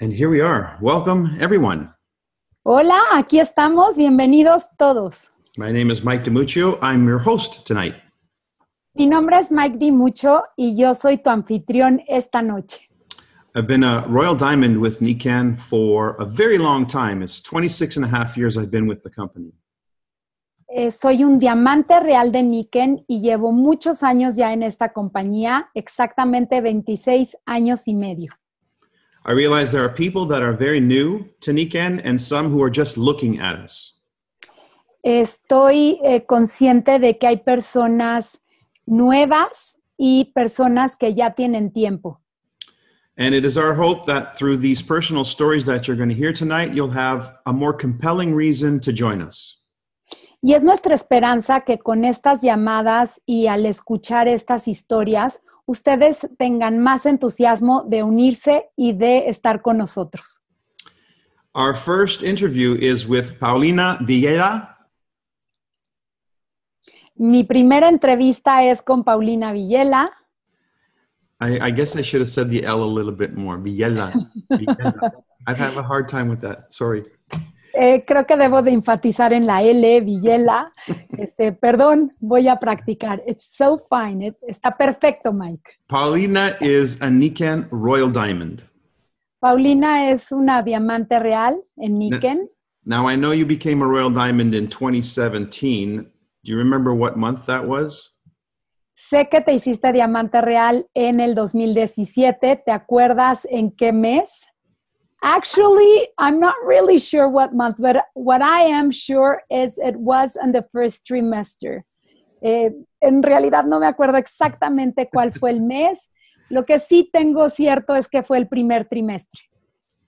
And here we are. Welcome, everyone. Hola, aquí estamos. Bienvenidos todos. My name is Mike DiMuccio. I'm your host tonight. Mi nombre es Mike DiMuccio y yo soy tu anfitrión esta noche. I've been a Royal Diamond with Nikken for a very long time. It's 26 and a half years I've been with the company. Soy un diamante real de Nikken y llevo muchos años ya en esta compañía, exactamente 26 años y medio. I realize there are people that are very new to Nikken and some who are just looking at us. Estoy consciente de que hay personas nuevas y personas que ya tienen tiempo. And it is our hope that through these personal stories that you're going to hear tonight, you'll have a more compelling reason to join us. Y es nuestra esperanza que con estas llamadas y al escuchar estas historias, ustedes tengan más entusiasmo de unirse y de estar con nosotros. Our first interview is with Paulina Villela. Mi primera entrevista es con Paulina Villela. I guess I should have said the L a little bit more. Villela. Villela. I've had a hard time with that. Sorry. Creo que debo de enfatizar en la L, Villela. Perdón, voy a practicar. It's so fine. Está perfecto, Mike. Paulina is a Nikken Royal Diamond. Paulina es una diamante real en Nikken. Now, I know you became a Royal Diamond in 2017. Do you remember what month that was? Sé que te hiciste diamante real en el 2017. ¿Te acuerdas en qué mes? Actually, I'm not really sure what month, but what I am sure is it was in the first trimester. En realidad no me acuerdo exactamente cuál fue el mes. Lo que sí tengo cierto es que fue el primer trimestre.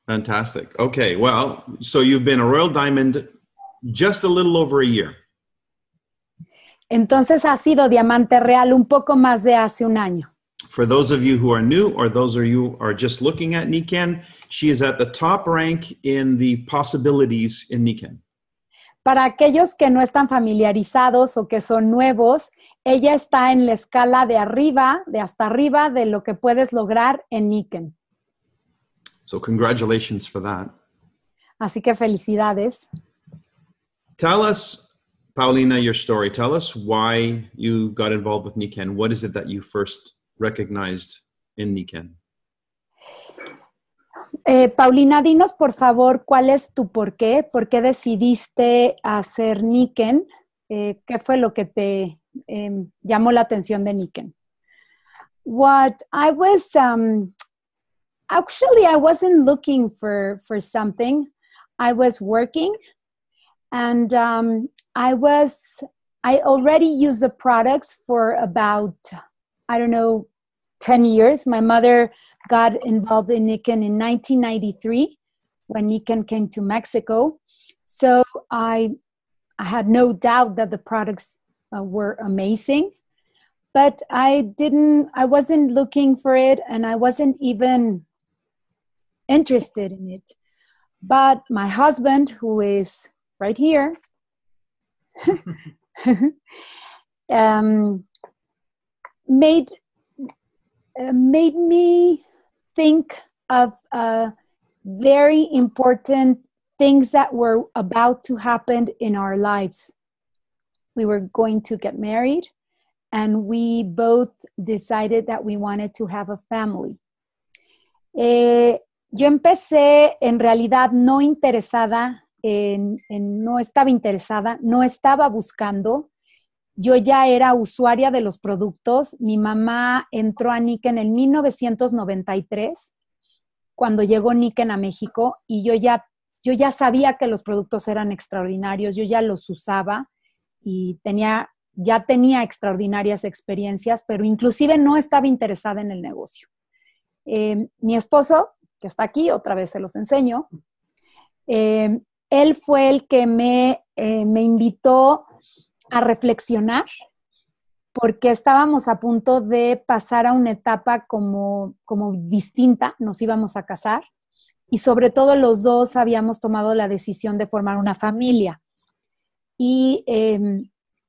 Fantastic. Okay, well, so you've been a Royal Diamond just a little over a year. Entonces ha sido diamante real un poco más de hace un año. For those of you who are new or those of you who are just looking at Nikken, she is at the top rank in the possibilities in Nikken. Para aquellos que no están familiarizados o que son nuevos, ella está en la escala de arriba, de hasta arriba, de lo que puedes lograr en Nikken. So congratulations for that. Así que felicidades. Tell us, Paulina, your story. Tell us why you got involved with Nikken. What is it that you first recognized in Nikken? Paulina, dinos por favor cuál es tu por qué decidiste hacer Nikken, qué fue lo que te llamó la atención de Nikken. What I was, actually I wasn't looking for something. I was working and I already used the products for about, I don't know, 10 years. My mother got involved in Nikken in 1993 when Nikken came to Mexico. So I had no doubt that the products were amazing, but I wasn't looking for it and I wasn't even interested in it. But my husband, who is right here, made me think of very important things that were about to happen in our lives. We were going to get married, and we both decided that we wanted to have a family. Yo empecé en realidad no estaba interesada, no estaba buscando. Yo ya era usuaria de los productos. Mi mamá entró a Nikken en 1993, cuando llegó Nikken a México, y yo ya sabía que los productos eran extraordinarios, yo ya los usaba y ya tenía extraordinarias experiencias, pero inclusive no estaba interesada en el negocio. Mi esposo, que está aquí, otra vez se los enseño, él fue el que me invitó a reflexionar, porque estábamos a punto de pasar a una etapa como distinta, nos íbamos a casar, y sobre todo los dos habíamos tomado la decisión de formar una familia. Y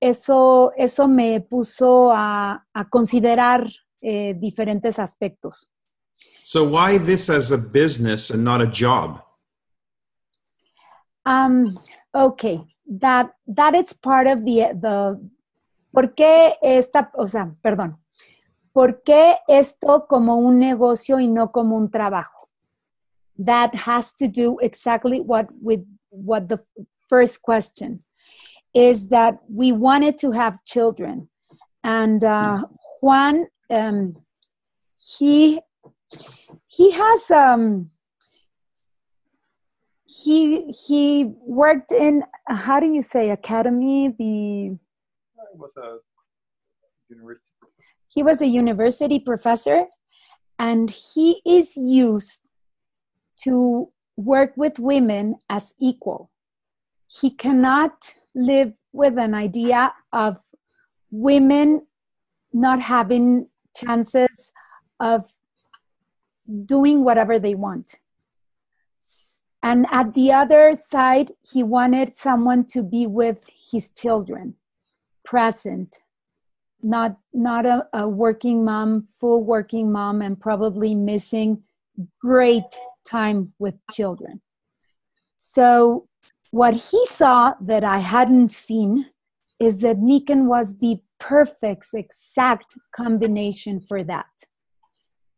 eso me puso a considerar diferentes aspectos. So why this as a business and not a job? Okay, that is part of the ¿por qué esta, o sea, perdón, ¿por qué esto como un negocio y no como un trabajo? That has to do exactly what the first question is, that we wanted to have children, and Juan, he has he worked in, how do you say, academy, he was a university professor, and he is used to work with women as equal. He cannot live with an idea of women not having chances of doing whatever they want. And at the other side, he wanted someone to be with his children, present, not a working mom, full working mom, and probably missing great time with children. So what he saw that I hadn't seen is that Nikken was the perfect, exact combination for that.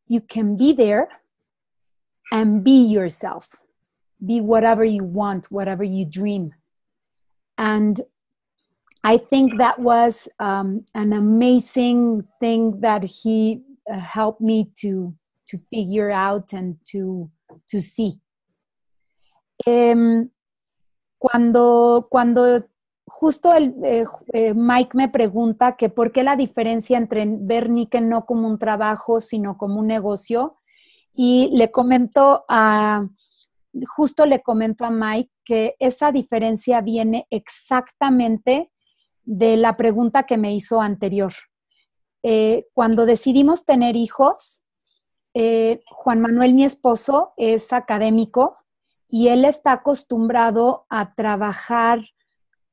You can be there and be yourself. Be whatever you want, whatever you dream. And I think that was an amazing thing that he helped me to figure out and to see. Cuando justo Mike me pregunta que por qué la diferencia entre ver Nikken no como un trabajo, sino como un negocio, y le comento a Mike que esa diferencia viene exactamente de la pregunta que me hizo anterior. Cuando decidimos tener hijos, Juan Manuel, mi esposo, es académico y él está acostumbrado a trabajar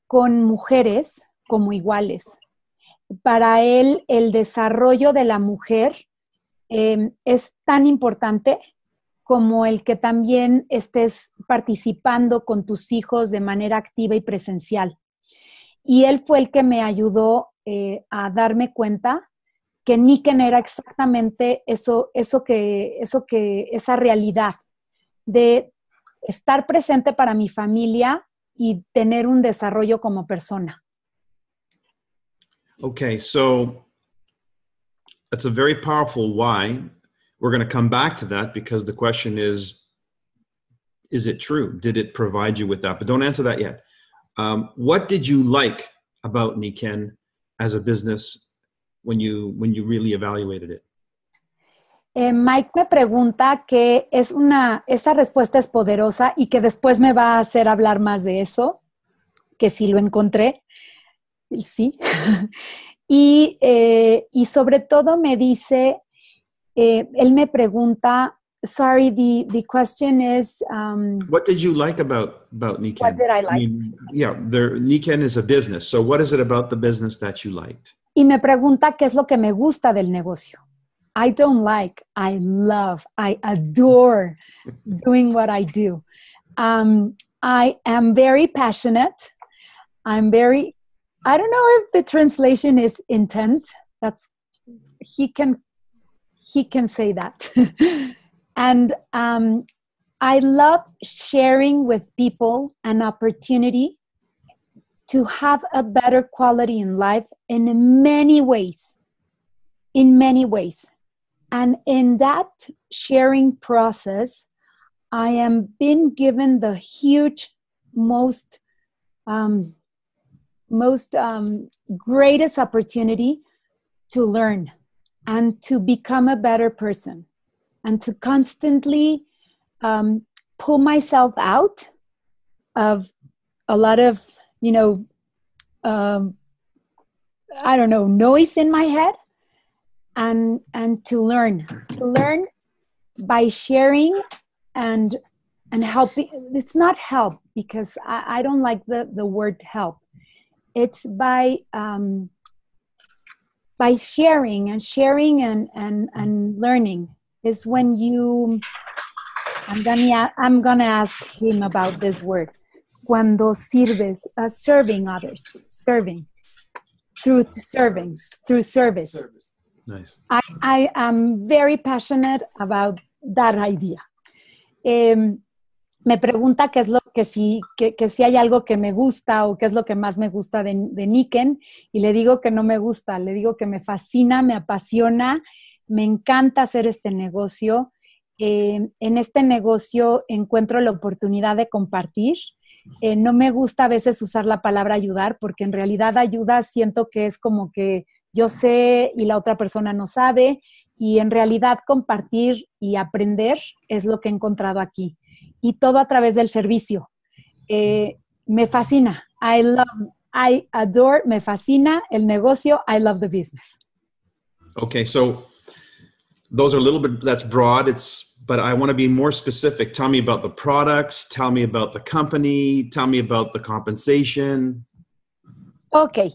con mujeres como iguales. Para él, el desarrollo de la mujer es tan importante como el que también estés participando con tus hijos de manera activa y presencial. Y él fue el que me ayudó a darme cuenta que Nikken era exactamente esa realidad de estar presente para mi familia y tener un desarrollo como persona. Okay, so that's a very powerful why. We're going to come back to that because the question is it true? Did it provide you with that? But don't answer that yet. What did you like about Nikken as a business when you really evaluated it? Mike me pregunta que esta respuesta es poderosa y que después me va a hacer hablar más de eso, que sí lo encontré, sí. y sobre todo me dice, él me pregunta, sorry, the question is... what did you like about Nikken? What did I like? I mean, yeah, Nikken is a business. So what is it about the business that you liked? Y me pregunta qué es lo que me gusta del negocio. I don't like, I love, I adore doing what I do. I am very passionate. I don't know if the translation is intense. He can say that. And I love sharing with people an opportunity to have a better quality in life in many ways. And in that sharing process, I am being given the huge, most greatest opportunity to learn and to become a better person and to constantly pull myself out of a lot of, noise in my head. And to learn by sharing and helping. It's not help because I don't like the word help. It's by sharing and learning is when you, I'm gonna ask him about this word. Cuando sirves, serving others, serving, through service. Nice. I am very passionate about that idea. Me pregunta qué es lo que sí, que si hay algo que me gusta o qué es lo que más me gusta de Nikken, y le digo que no me gusta, le digo que me fascina, me apasiona, me encanta hacer este negocio. En este negocio encuentro la oportunidad de compartir. No me gusta a veces usar la palabra ayudar, porque en realidad ayuda siento que es como que yo sé y la otra persona no sabe, y en realidad compartir y aprender es lo que he encontrado aquí. Y todo a través del servicio. Me fascina. I adore, me fascina el negocio. I love the business. Okay, so those are a little bit, that's broad. But I want to be more specific. Tell me about the products. Tell me about the company. Tell me about the compensation. Okay.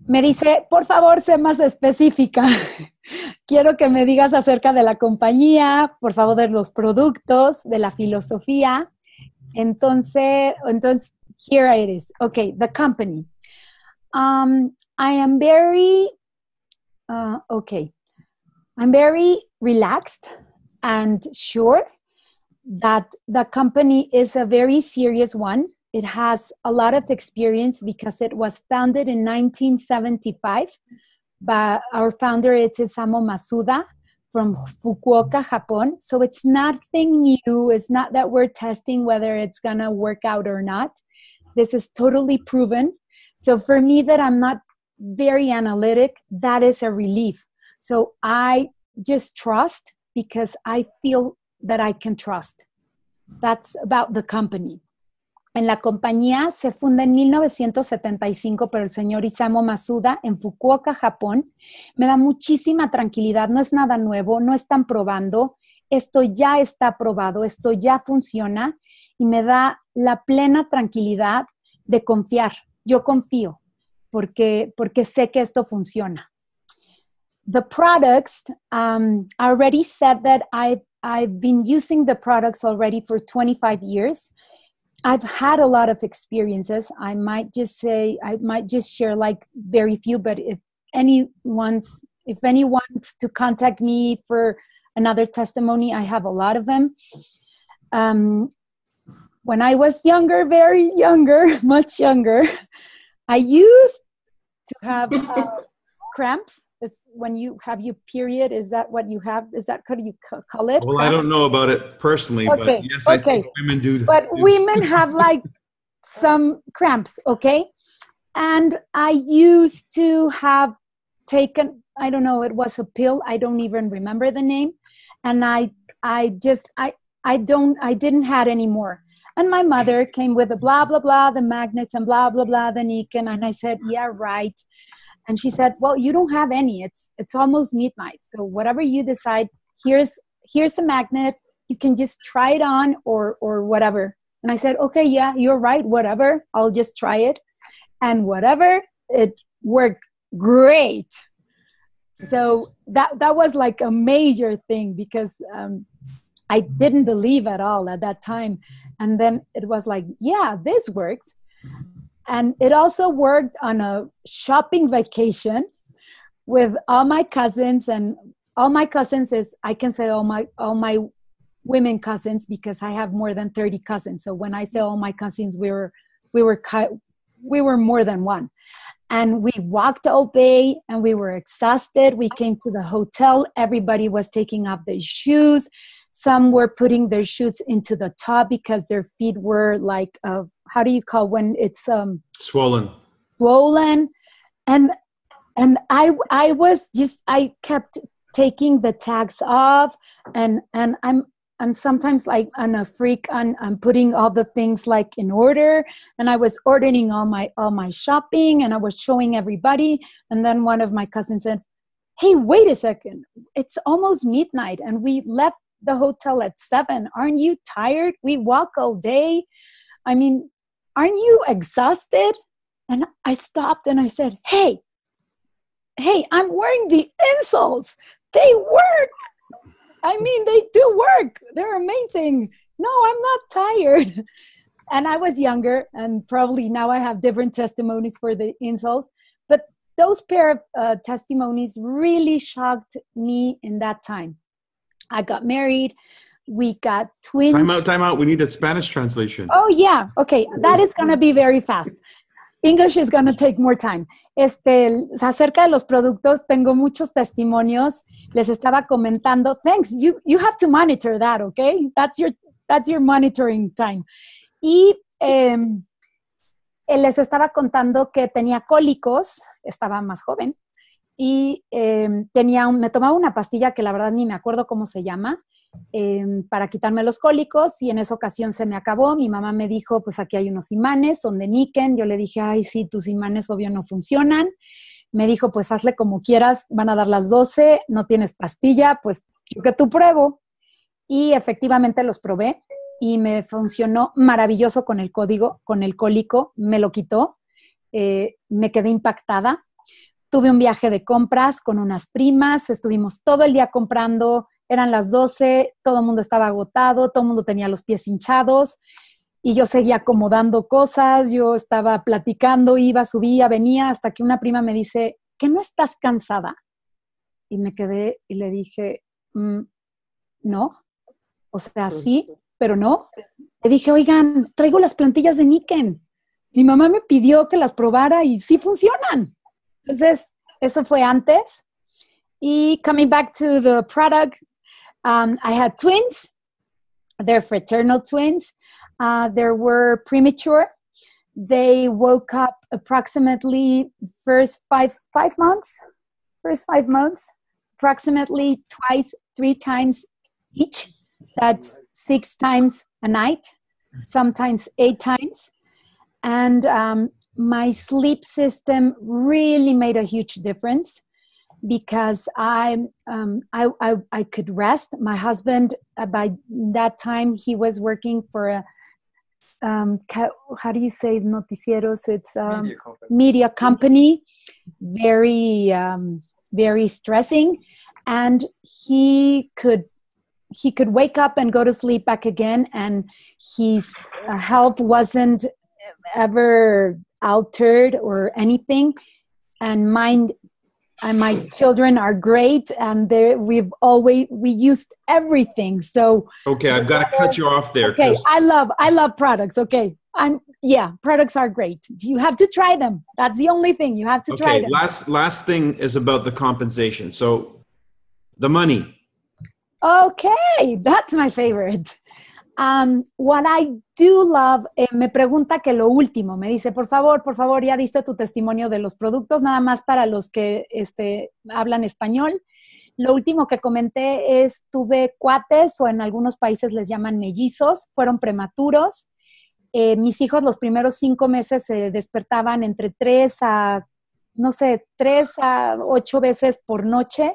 Me dice, por favor, sé más específica. Quiero que me digas acerca de la compañía, por favor, de los productos, de la filosofía. Entonces, here it is. Okay, the company. I am very, I'm very relaxed and sure that the company is a very serious one. It has a lot of experience because it was founded in 1975 by our founder, it's Isamu Masuda from Fukuoka, Japan. So it's nothing new. It's not that we're testing whether it's going to work out or not. This is totally proven. So for me, that I'm not very analytic, that is a relief. So I just trust because I feel that I can trust. That's about the company. En la compañía se funda en 1975 por el señor Isamu Masuda en Fukuoka, Japón. Me da muchísima tranquilidad, no es nada nuevo, no están probando, esto ya está probado, esto ya funciona y me da la plena tranquilidad de confiar. Yo confío porque sé que esto funciona. The products, I already said that I've been using the products already for 25 years. I've had a lot of experiences. I might just share like very few, but if anyone wants to contact me for another testimony, I have a lot of them. When I was younger, very younger, much younger, I used to have cramps. It's when you have your period. Is that what you have? Is that what you call it? Well, cramps? I don't know about it personally, Okay, but yes, I think women do. But women have like some cramps, okay? And I used to have taken, I don't know, it was a pill. I don't even remember the name. And I didn't have any more. And my mother came with the blah, blah, blah, the magnets and blah, blah, blah, the Nikken. And I said, yeah, right. And she said, well, you don't have any. It's almost midnight. So whatever you decide, here's a magnet. You can just try it on or whatever. And I said, okay, yeah, you're right. Whatever. I'll just try it. And whatever, it worked great. So that was like a major thing because I didn't believe at all at that time. And then it was like, yeah, this works. And it also worked on a shopping vacation with all my cousins, and all my cousins is, I can say all my women cousins because I have more than 30 cousins. So when I say all my cousins, we were more than one. And we walked all day and we were exhausted. We came to the hotel. Everybody was taking off their shoes. Some were putting their shoes into the tub because their feet were like, how do you call when it's swollen? And I kept taking the tags off, and I'm sometimes like on a freak. I'm putting all the things like in order, and I was ordering all my shopping, and I was showing everybody. And then one of my cousins said, "Hey, wait a second! It's almost midnight, and we left the hotel at 7. Aren't you tired? We walk all day. I mean, aren't you exhausted?" And I stopped and I said, Hey, I'm wearing the insoles. They work. I mean, they do work. They're amazing. No, I'm not tired. And I was younger, and probably now I have different testimonies for the insults. But those pair of testimonies really shocked me in that time. I got married. We got twins. Time out. We need a Spanish translation. Oh, yeah. Okay. That is going to be very fast. English is going to take more time. Acerca de los productos, tengo muchos testimonios. Les estaba comentando. Thanks. You have to monitor that, okay? That's your monitoring time. Y les estaba contando que tenía cólicos. Estaba más joven. Y me tomaba una pastilla que la verdad ni me acuerdo cómo se llama, para quitarme los cólicos, y en esa ocasión se me acabó. Mi mamá me dijo, pues aquí hay unos imanes, son de Nikken. Yo le dije, ay, sí, tus imanes obvio no funcionan. Me dijo, pues hazle como quieras, van a dar las 12, no tienes pastilla, pues yo que tú pruebo. Y efectivamente los probé y me funcionó maravilloso con el cólico, me lo quitó, me quedé impactada. Tuve un viaje de compras con unas primas, estuvimos todo el día comprando. Eran las 12, todo el mundo estaba agotado, todo el mundo tenía los pies hinchados y yo seguía acomodando cosas, yo estaba platicando, iba, subía, venía, hasta que una prima me dice, ¿que no estás cansada? Y me quedé y le dije, no, o sea, sí, pero no. Le dije, oigan, traigo las plantillas de Nikken. Mi mamá me pidió que las probara y sí funcionan. Entonces, eso fue antes. Y coming back to the product, I had twins. They're fraternal twins. They were premature. They woke up approximately first five months, approximately 3 times each. That's 6 times a night, sometimes 8 times. And my sleep system really made a huge difference, because I could rest. My husband, by that time, he was working for a, how do you say noticieros? It's media company, very, very stressing. And he could wake up and go to sleep back again, and his health wasn't ever altered or anything. And mine and my children are great, and we used everything. So okay, I've got to cut you off there. Okay, I love products. Okay, products are great. You have to try them. That's the only thing, you have to try them. Last thing is about the compensation. So the money. Okay, that's my favorite. What I do love, me pregunta que lo último, me dice, por favor, ya diste tu testimonio de los productos, nada más para los que hablan español. Lo último que comenté es, tuve cuates, o en algunos países les llaman mellizos, fueron prematuros. Mis hijos los primeros 5 meses se despertaban entre 3 a 8 veces por noche.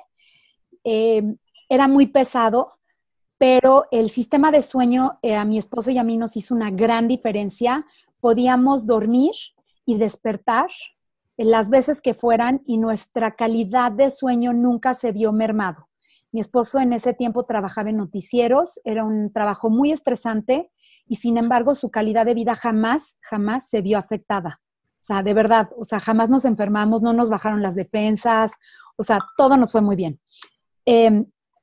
Era muy pesado. Pero el sistema de sueño a mi esposo y a mí nos hizo una gran diferencia. Podíamos dormir y despertar las veces que fueran, y nuestra calidad de sueño nunca se vio mermado. Mi esposo en ese tiempo trabajaba en noticieros, era un trabajo muy estresante, y sin embargo su calidad de vida jamás se vio afectada. O sea, de verdad, jamás nos enfermamos, no nos bajaron las defensas, todo nos fue muy bien.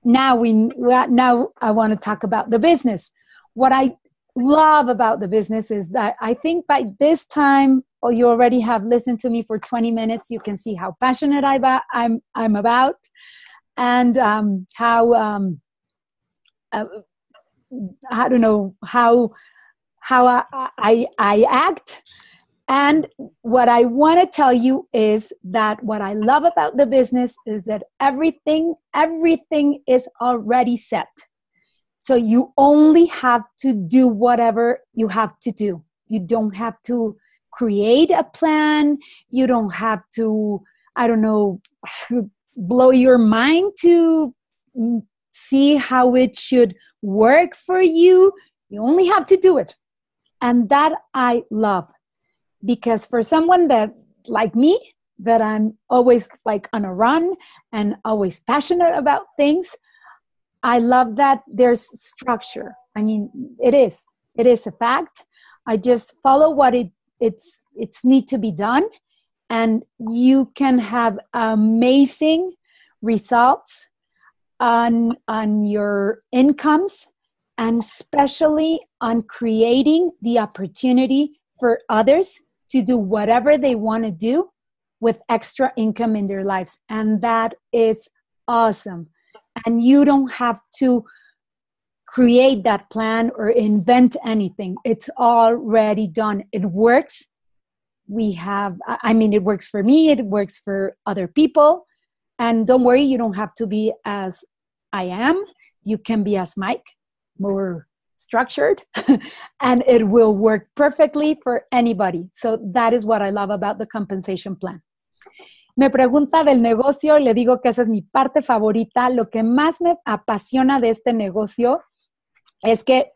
Now I want to talk about the business. What I love about the business is that I think by this time, you already have listened to me for 20 minutes. You can see how passionate I'm about, and how I don't know how I act. And what I want to tell you is that what I love about the business is that everything is already set. So you only have to do whatever you have to do. You don't have to create a plan. You don't have to, I don't know, blow your mind to see how it should work for you. You only have to do it. And that I love. Because for someone that, like me, that I'm always like on a run and always passionate about things, I love that there's structure. I mean, it is a fact. I just follow what it's need to be done, and you can have amazing results on your incomes, and especially on creating the opportunity for others to do whatever they want to do with extra income in their lives. And that is awesome. And you don't have to create that plan or invent anything. It's already done. It works. It works for me. It works for other people. And don't worry, you don't have to be as I am. You can be as Mike, more structured, and it will work perfectly for anybody. So that is what I love about the compensation plan. Me pregunta del negocio, le digo que esa es mi parte favorita. Lo que más me apasiona de este negocio es que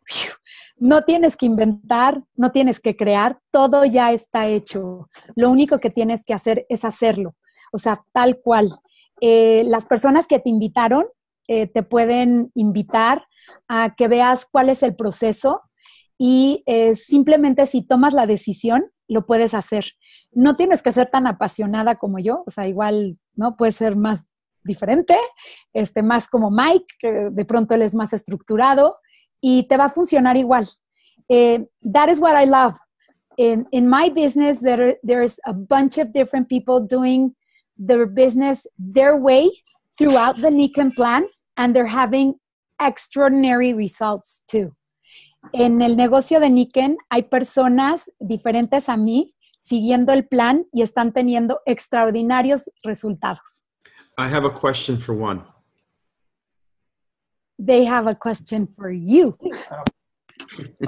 no tienes que inventar, no tienes que crear, todo ya está hecho. Lo único que tienes que hacer es hacerlo, o sea, tal cual. Las personas que te invitaron te pueden invitar a que veas cuál es el proceso y simplemente si tomas la decisión, lo puedes hacer. No tienes que ser tan apasionada como yo, o sea, igual, ¿no? Puedes ser más diferente, más como Mike, que de pronto él es más estructurado y te va a funcionar igual. That is what I love. In my business, there's a bunch of different people doing their business their way throughout the Nikken plan, and they're having extraordinary results too. En el negocio de Nikken hay personas diferentes a mí siguiendo el plan y están teniendo extraordinarios resultados. I have a question for Juan. They have a question for you.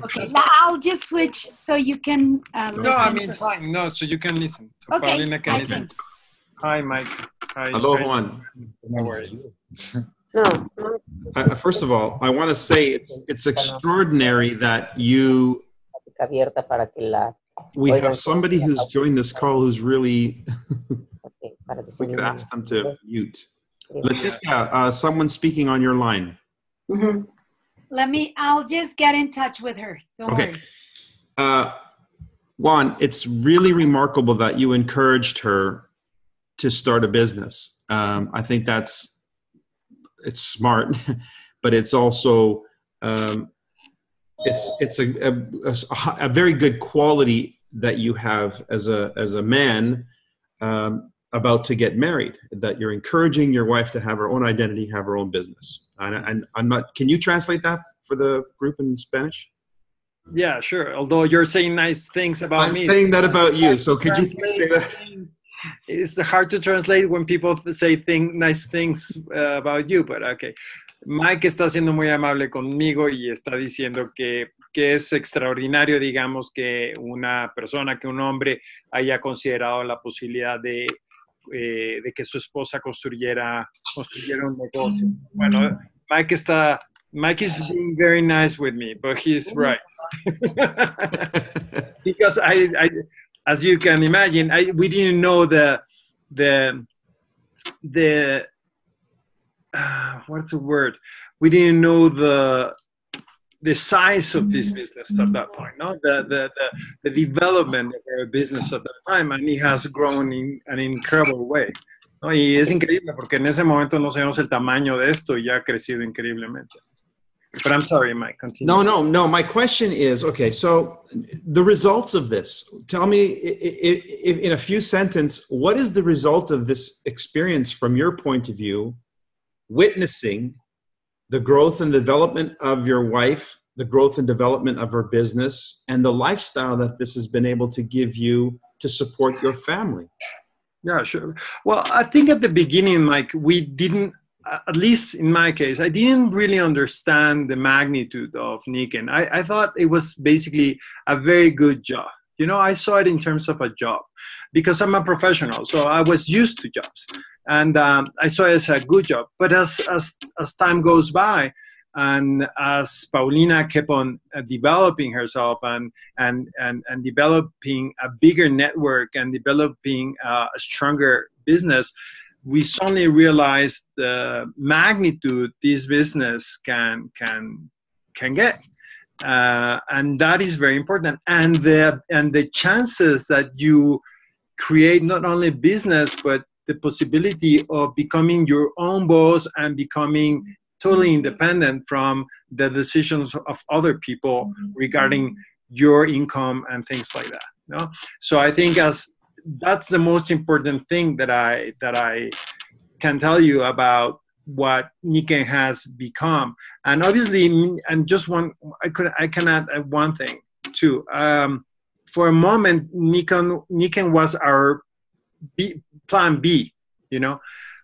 Okay, I'll just switch so you can listen. No, I mean, fine. No, so you can listen. So okay, Paulina can listen. Hi, Mike. Hi. Hello, Juan. How are you? No. First of all, I want to say it's extraordinary that we have somebody who's joined this call who's really, we could ask them to mute. Leticia, someone's speaking on your line. Mm-hmm. I'll just get in touch with her. Don't worry. Juan, it's really remarkable that you encouraged her to start a business. I think it's smart, but it's also it's a very good quality that you have as a man about to get married, that you're encouraging your wife to have her own identity, have her own business. And I'm not, can you translate that for the group in Spanish? Yeah, sure. Although you're saying nice things about me. I'm saying that about you. So could you say that? It's hard to translate when people say nice things about you, but okay. Mike está siendo muy amable conmigo y está diciendo que es extraordinario, digamos, que una persona, que un hombre haya considerado la posibilidad de que su esposa construyera un negocio. Bueno, Mike is being very nice with me, but he's right. Because I as you can imagine, we didn't know the what's the word? We didn't know the size of this business at that point, no? The development of our business at that time, and it has grown in an incredible way. ¿No? Y es increíble porque en ese momento no sabemos el tamaño de esto y ya ha crecido increíblemente. But I'm sorry, Mike, continue. No. My question is, okay, so the results of this, tell me if in a few sentences, what is the result of this experience from your point of view, witnessing the growth and development of your wife, the growth and development of her business, and the lifestyle that this has been able to give you to support your family? Yeah, sure. Well, I think at the beginning, Mike, we didn't, at least in my case, I didn't really understand the magnitude of Nikken. I thought it was basically a very good job. You know, I saw it in terms of a job because I'm a professional, so I was used to jobs. And I saw it as a good job. But as time goes by, and as Paulina kept on developing herself and developing a bigger network and developing a stronger business, we suddenly realized the magnitude this business can get. And that is very important. And the chances that you create not only business, but the possibility of becoming your own boss and becoming totally independent from the decisions of other people regarding your income and things like that. No? So I think that's the most important thing that I can tell you about what Nikken has become. And obviously, and just I can add one thing too. For a moment, Nikken was our plan B, you know,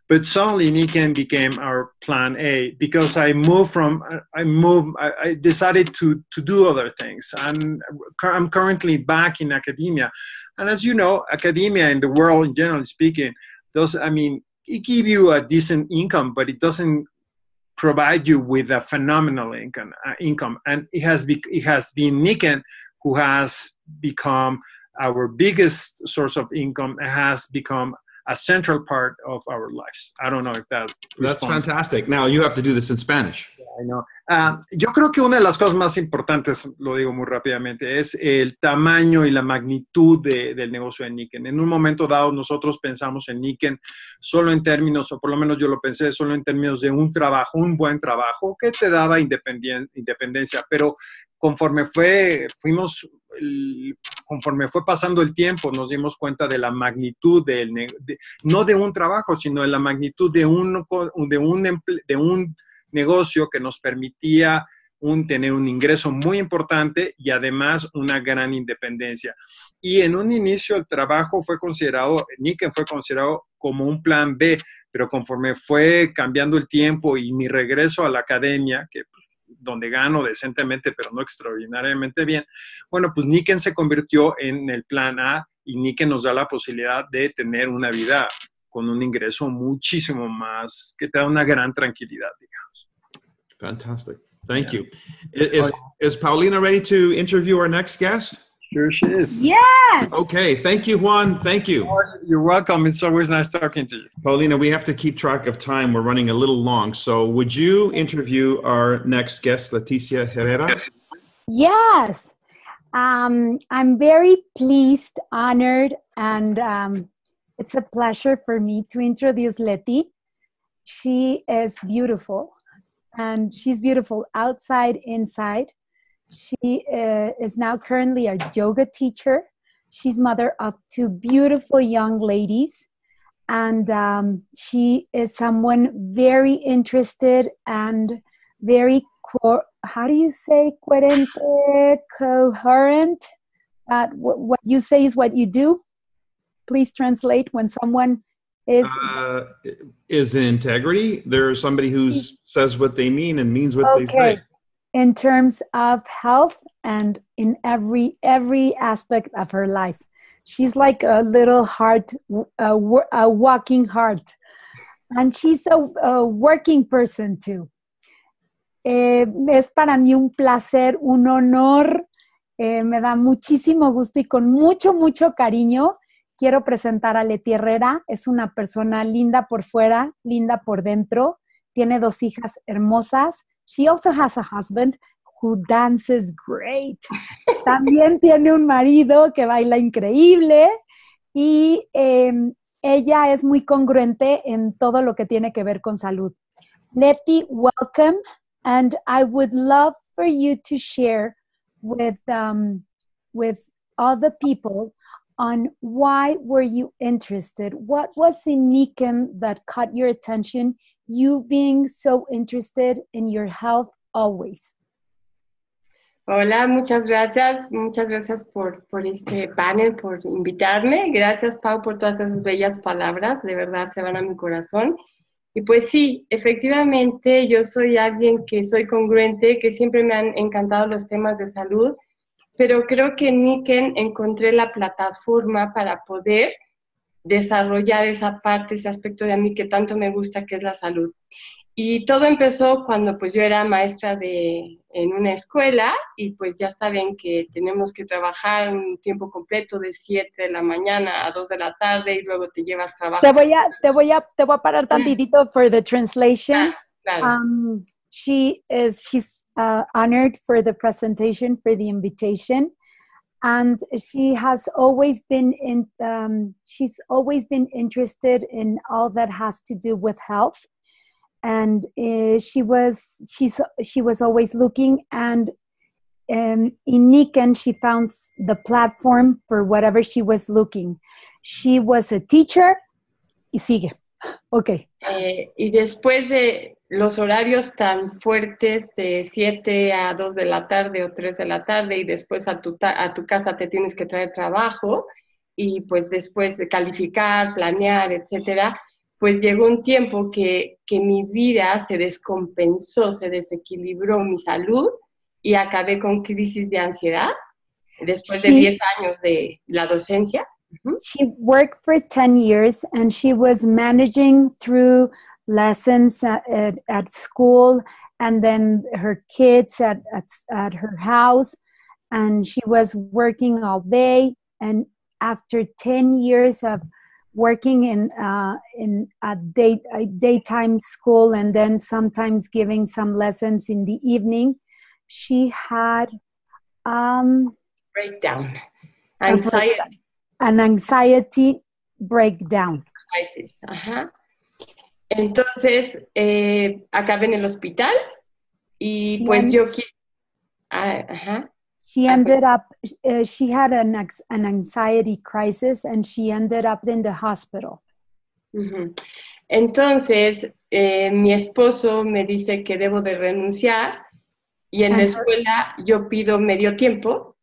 but suddenly Nikken became our plan A because I decided to do other things. And I'm currently back in academia. And as you know, academia in the world, generally speaking, it gives you a decent income, but it doesn't provide you with a phenomenal income. And it has been Nikken who has become our biggest source of income. It has become a central part of our lives. I don't know if that That's fantastic. Now you have to do this in Spanish. I know. Yo creo que una de las cosas más importantes, lo digo muy rápidamente, es el tamaño y la magnitud del negocio de Nikken. En un momento dado nosotros pensamos en Nikken solo en términos, o por lo menos yo lo pensé, solo en términos de un buen trabajo que te daba independencia, pero conforme fue pasando el tiempo, nos dimos cuenta de la magnitud no de un trabajo, sino de la magnitud de un negocio que nos permitía tener un ingreso muy importante y además una gran independencia. Y en un inicio el trabajo Nikken fue considerado como un plan B, pero conforme fue cambiando el tiempo y mi regreso a la academia, donde gano decentemente, pero no extraordinariamente bien, bueno, pues Nikken se convirtió en el plan A y Nikken nos da la posibilidad de tener una vida con un ingreso muchísimo más, que te da una gran tranquilidad, digamos. Fantastic. Thank you. Is Paulina ready to interview our next guest? Sure she is. Yes. Okay. Thank you, Juan. Thank you. You're welcome. It's always nice talking to you. Paulina, we have to keep track of time. We're running a little long. So would you interview our next guest, Leticia Herrera? Yes. I'm very pleased, honored, and it's a pleasure for me to introduce Leti. She is beautiful, and she's beautiful outside, inside. She is now currently a yoga teacher. She's mother of 2 beautiful young ladies. And she is someone very interested and very, coherent. What you say is what you do. Please translate when someone is in integrity. There's somebody who says what they mean and means what they say. In terms of health and in every aspect of her life. She's like a little heart, a walking heart. And she's a working person too. Es para mí un placer, un honor. Me da muchísimo gusto y con mucho, mucho cariño quiero presentar a Leti Herrera. Es una persona linda por fuera, linda por dentro. Tiene 2 hijas hermosas. She also has a husband who dances great. También tiene un marido que baila increíble y ella es muy congruente en todo lo que tiene que ver con salud. Leti, welcome, and I would love for you to share with all the people on why were you interested? What was in Nikken that caught your attention? You being so interested in your health always. Hola, muchas gracias por este panel, por invitarme. Gracias, Pau, por todas esas bellas palabras, de verdad se van a mi corazón. Y pues sí, efectivamente, yo soy alguien que soy congruente, que siempre me han encantado los temas de salud, pero creo que en Nikken encontré la plataforma para poder desarrollar esa parte, ese aspecto de a mí que tanto me gusta, que es la salud. Y todo empezó cuando pues yo era maestra en una escuela y pues ya saben que tenemos que trabajar un tiempo completo de 7 de la mañana a 2 de la tarde y luego te llevas trabajo. Te voy a parar tantitito for the translation. Claro. She's honored for the presentation, for the invitation. And she has always been she's always been interested in all that has to do with health. And she was always looking, and in Nikken she found the platform for whatever she was looking. She was a teacher. Y sigue. Okay. Y después de los horarios tan fuertes de 7 a 2 de la tarde o 3 de la tarde y después a tu casa te tienes que traer trabajo y pues después de calificar, planear, etcétera, pues llegó un tiempo que mi vida se descompensó, se desequilibró mi salud y acabé con crisis de ansiedad después de 10 años de la docencia. She worked for 10 years and she was managing through lessons at school and then her kids at her house, and she was working all day. And after 10 years of working in a daytime school and then sometimes giving some lessons in the evening, she had breakdown, anxiety. An anxiety breakdown. Ajá. Entonces, acabé en el hospital y pues yo quise... Ajá. She ended up, she had an anxiety crisis and she ended up in the hospital. Uh-huh. Entonces, mi esposo me dice que debo de renunciar y en la escuela yo pido medio tiempo.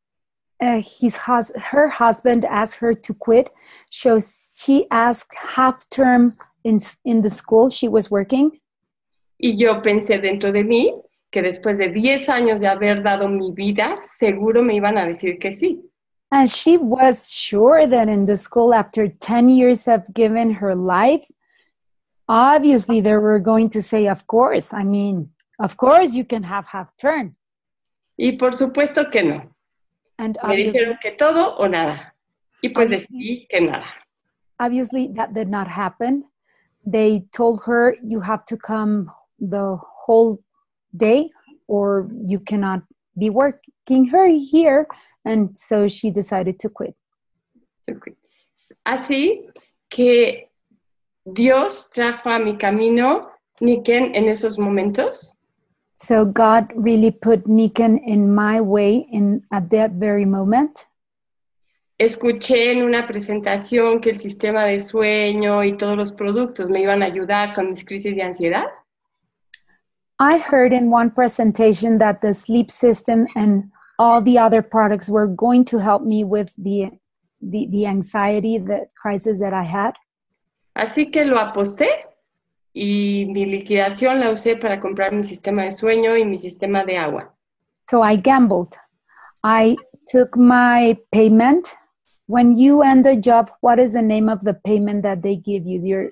Her husband asked her to quit, so she asked half term in the school she was working. Y yo pensé dentro de mí que después de 10 años de haber dado mi vida, seguro me iban a decir que sí. And she was sure that in the school, after 10 years of giving her life, obviously they were going to say, of course. I mean, of course you can have half term. Y por supuesto que no. And me dijeron que todo o nada. Y pues decidí que nada. Obviously, that did not happen. They told her, you have to come the whole day or you cannot be working here. And so she decided to quit. Así que Dios trajo a mi camino Nikken en esos momentos. So God really put Nikken in my way at that very moment. Escuché en una presentación que el sistema de sueño y todos los productos me iban a ayudar con mis crisis de ansiedad. I heard in one presentation that the sleep system and all the other products were going to help me with the anxiety, the crisis that I had. Así que lo aposté y mi liquidación la usé para comprar mi sistema de sueño y mi sistema de agua. So I gambled. I took my payment. When you end a job, what is the name of the payment that they give you?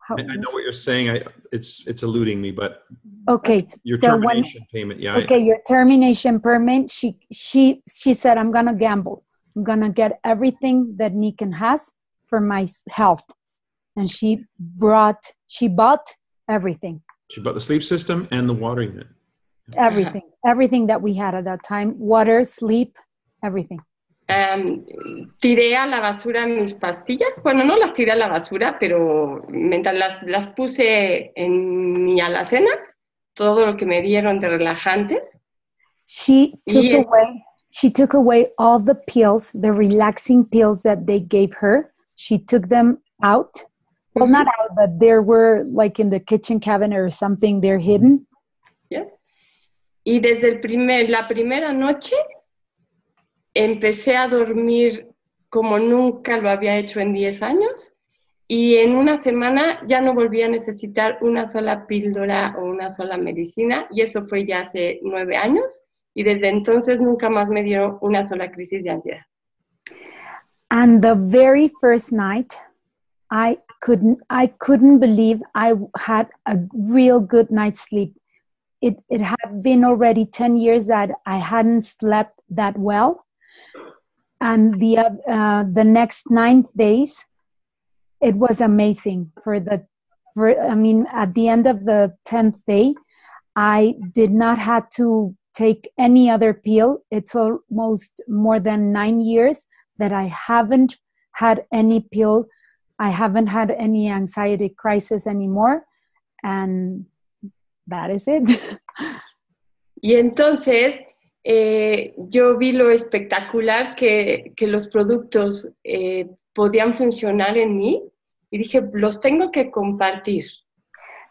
I know what you're saying. It's eluding me, but okay. Your termination payment, yeah. Okay, your termination payment. She said, I'm gonna gamble. I'm gonna get everything that Nikken has for my health, and she bought everything. She bought the sleep system and the water unit. Everything that we had at that time: water, sleep, everything. Tiré a la basura mis pastillas. Bueno, no las tiré a la basura, pero mientras las puse en mi alacena, todo lo que me dieron de relajantes. She took away all the pills, the relaxing pills that they gave her. She took them out. Well, not out, but there were like in the kitchen cabinet or something. They're hidden. Yes. Y desde la primera noche empecé a dormir como nunca lo había hecho en 10 años y en una semana ya no volví a necesitar una sola píldora o una sola medicina, y eso fue ya hace 9 años, y desde entonces nunca más me dieron una sola crisis de ansiedad. And the very first night, I couldn't believe I had a real good night's sleep. It had been already 10 years that I hadn't slept that well. And the next 9 days, it was amazing. At the end of the 10th day, I did not have to take any other pill. It's almost more than 9 years that I haven't had any pill. I haven't had any anxiety crisis anymore. And that is it. Y entonces, yo vi lo espectacular que los productos podían funcionar en mí y dije, los tengo que compartir.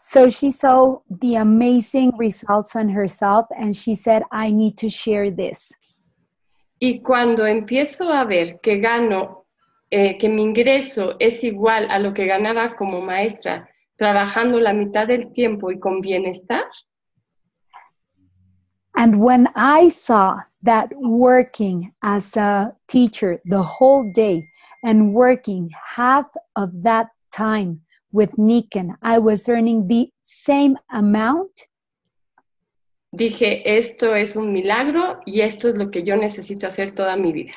So she saw the amazing results on herself and she said, I need to share this. Y cuando empiezo a ver que gano, que mi ingreso es igual a lo que ganaba como maestra, trabajando la mitad del tiempo y con bienestar. And when I saw that working as a teacher the whole day and working half of that time with Nikken, I was earning the same amount. Dije, esto es un milagro y esto es lo que yo necesito hacer toda mi vida.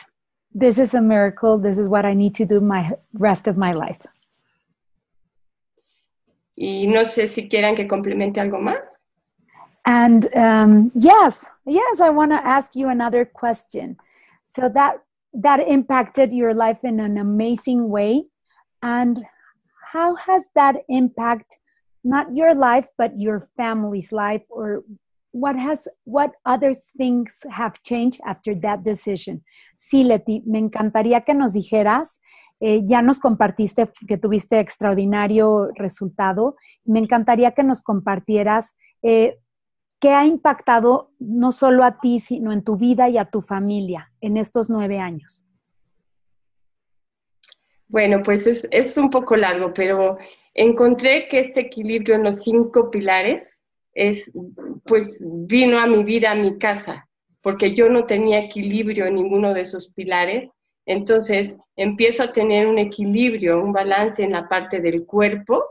This is a miracle. This is what I need to do my rest of my life. Y no sé si quieran que complemente algo más. And yes, I want to ask you another question. So that impacted your life in an amazing way. And how has that impact not your life, but your family's life? Or what other things have changed after that decision? Sí, Leti, me encantaría que nos dijeras, ya nos compartiste que tuviste extraordinario resultado. Me encantaría que nos compartieras ¿qué ha impactado no solo a ti, sino en tu vida y a tu familia en estos 9 años? Bueno, pues es un poco largo, pero encontré que este equilibrio en los 5 pilares pues vino a mi vida, a mi casa, porque yo no tenía equilibrio en ninguno de esos pilares. Entonces empiezo a tener un equilibrio, un balance en la parte del cuerpo,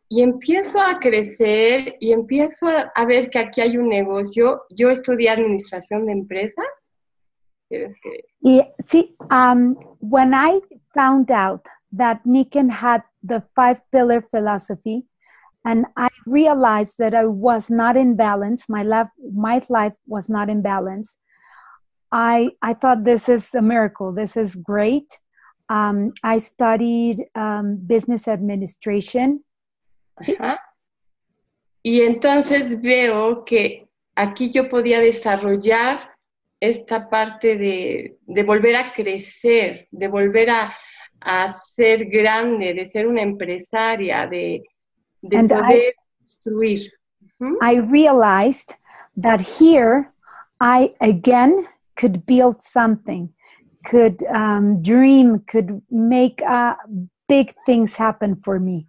y empiezo a crecer y empiezo a ver que aquí hay un negocio. Yo estudié administración de empresas. ¿Quieres que? Sí, when I found out that Nikken had the 5-pillar philosophy, and I realized that I was not in balance, my life was not in balance, I thought, this is a miracle. This is great. I studied business administration. Ajá. Y entonces veo que aquí yo podía desarrollar esta parte de volver a crecer, de volver a ser grande, de ser una empresaria, de poder construir. I realized that here I again could build something, could dream, could make big things happen for me.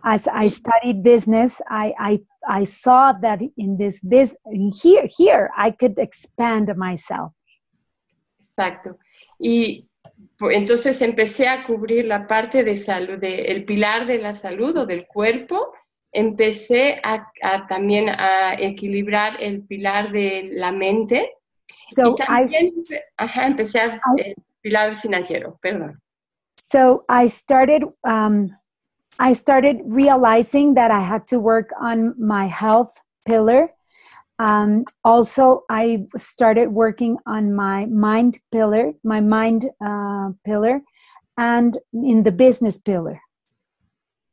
As I studied business, I saw that in this business, here I could expand myself. Exacto. Y entonces empecé a cubrir la parte de salud, el pilar de la salud o del cuerpo. Empecé también a equilibrar el pilar de la mente. So y también empecé el pilar financiero, perdón. So I started realizing that I had to work on my health pillar. Also, I started working on my mind pillar, and in the business pillar.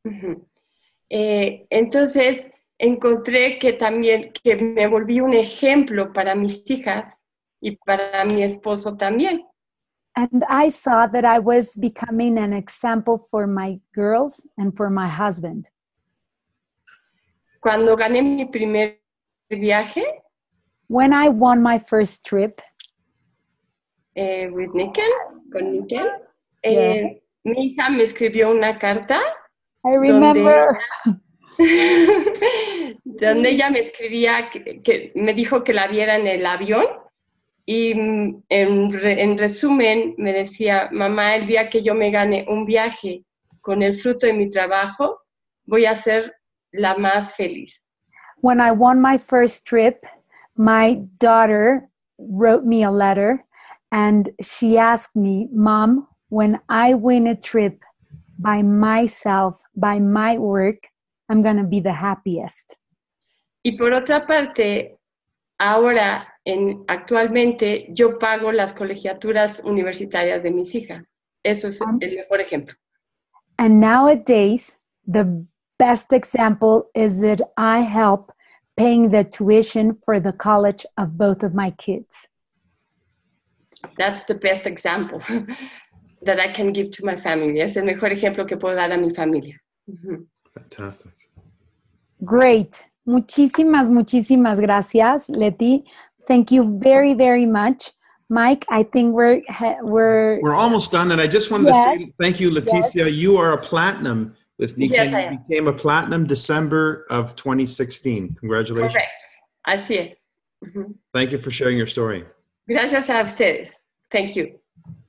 Uh-huh. Entonces, encontré que también que me volví un ejemplo para mis hijas y para mi esposo también. And I saw that I was becoming an example for my girls and for my husband. Cuando gané mi primer viaje, when I won my first trip with Nikken, con Nikken, mi hija me escribió una carta. I remember. Donde ella me escribía, que me dijo que la viera en el avión. Y en resumen me decía, mamá, el día que yo me gane un viaje con el fruto de mi trabajo, voy a ser la más feliz. When I won my first trip, my daughter wrote me a letter and she asked me, Mom, when I win a trip by myself, by my work, I'm going to be the happiest. Y por otra parte, ahora, actualmente, yo pago las colegiaturas universitarias de mis hijas. Eso es el mejor ejemplo. And nowadays, the best example is that I help paying the tuition for the college of both of my kids. That's the best example that I can give to my family. Es el mejor ejemplo que puedo dar a mi familia. Fantastic. Great. Muchísimas gracias, Leti. Thank you very, very much. Mike, I think we're almost done, and I just wanted to say thank you, Leticia. Yes. You are a platinum with Nikken. Yes, I am. You became a platinum December of 2016. Congratulations. Correct. Así es. Thank you for sharing your story. Gracias a ustedes. Thank you.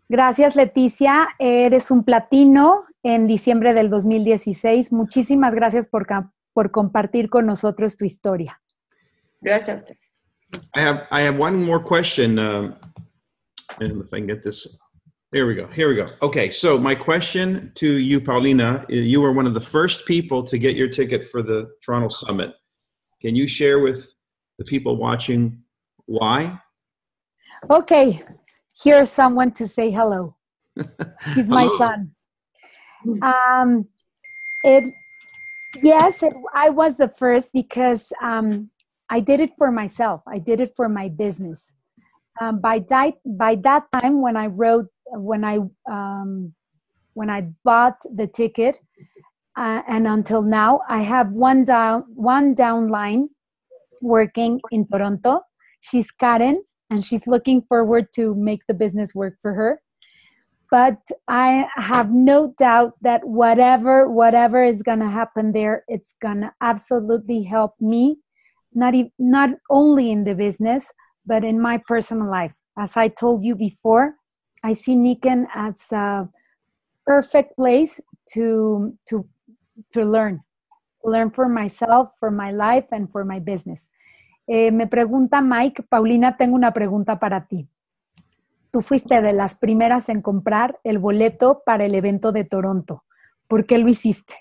Gracias, Leticia. Eres un platino en diciembre del 2016. Muchísimas gracias por compartir con nosotros tu historia. Gracias a usted. I have one more question. And if I can get this, here we go. Okay, so my question to you, Paulina, you were one of the first people to get your ticket for the Toronto Summit. Can you share with the people watching why? Okay, here's someone to say hello. He's my son. I was the first because I did it for myself. I did it for my business. By that time, when I bought the ticket, and until now, I have one downline working in Toronto. She's Karen, and she's looking forward to make the business work for her. But I have no doubt that whatever is going to happen there, it's going to absolutely help me, not only in the business, but in my personal life. As I told you before, I see Nikken as a perfect place to learn for myself, for my life, and for my business. Me pregunta Mike, Paulina, tengo una pregunta para ti. Tú fuiste de las primeras en comprar el boleto para el evento de Toronto. ¿Por qué lo hiciste?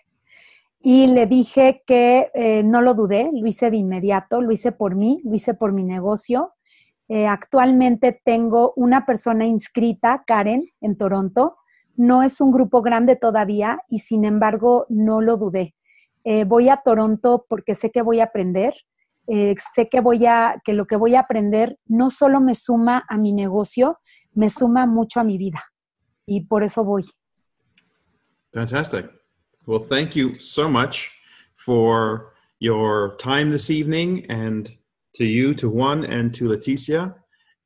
Y le dije que no lo dudé, lo hice de inmediato, lo hice por mí, lo hice por mi negocio. Actualmente tengo una persona inscrita, Karen, en Toronto. No es un grupo grande todavía y sin embargo no lo dudé. Voy a Toronto porque sé que voy a aprender. Sé que lo que voy a aprender no solo me suma a mi negocio, me suma mucho a mi vida. Y por eso voy. Fantastic. Well, thank you so much for your time this evening, and to you, to Juan, and to Leticia,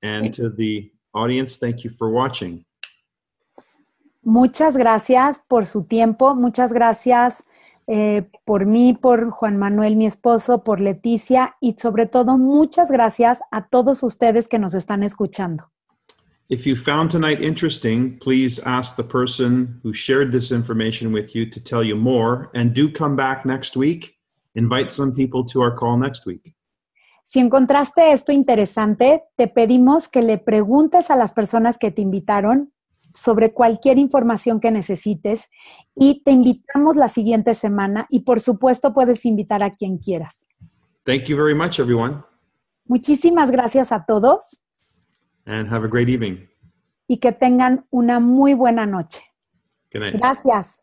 and to the audience, thank you for watching. Muchas gracias por su tiempo. Muchas gracias por mí, por Juan Manuel, mi esposo, por Leticia, y sobre todo muchas gracias a todos ustedes que nos están escuchando. If you found tonight interesting, please ask the person who shared this information with you to tell you more, and do come back next week. Invite some people to our call next week. Si encontraste esto interesante, te pedimos que le preguntes a las personas que te invitaron sobre cualquier información que necesites, y te invitamos la siguiente semana, y por supuesto puedes invitar a quien quieras. Thank you very much, everyone. Muchísimas gracias a todos. And have a great evening. Y que tengan una muy buena noche. Good night. Gracias.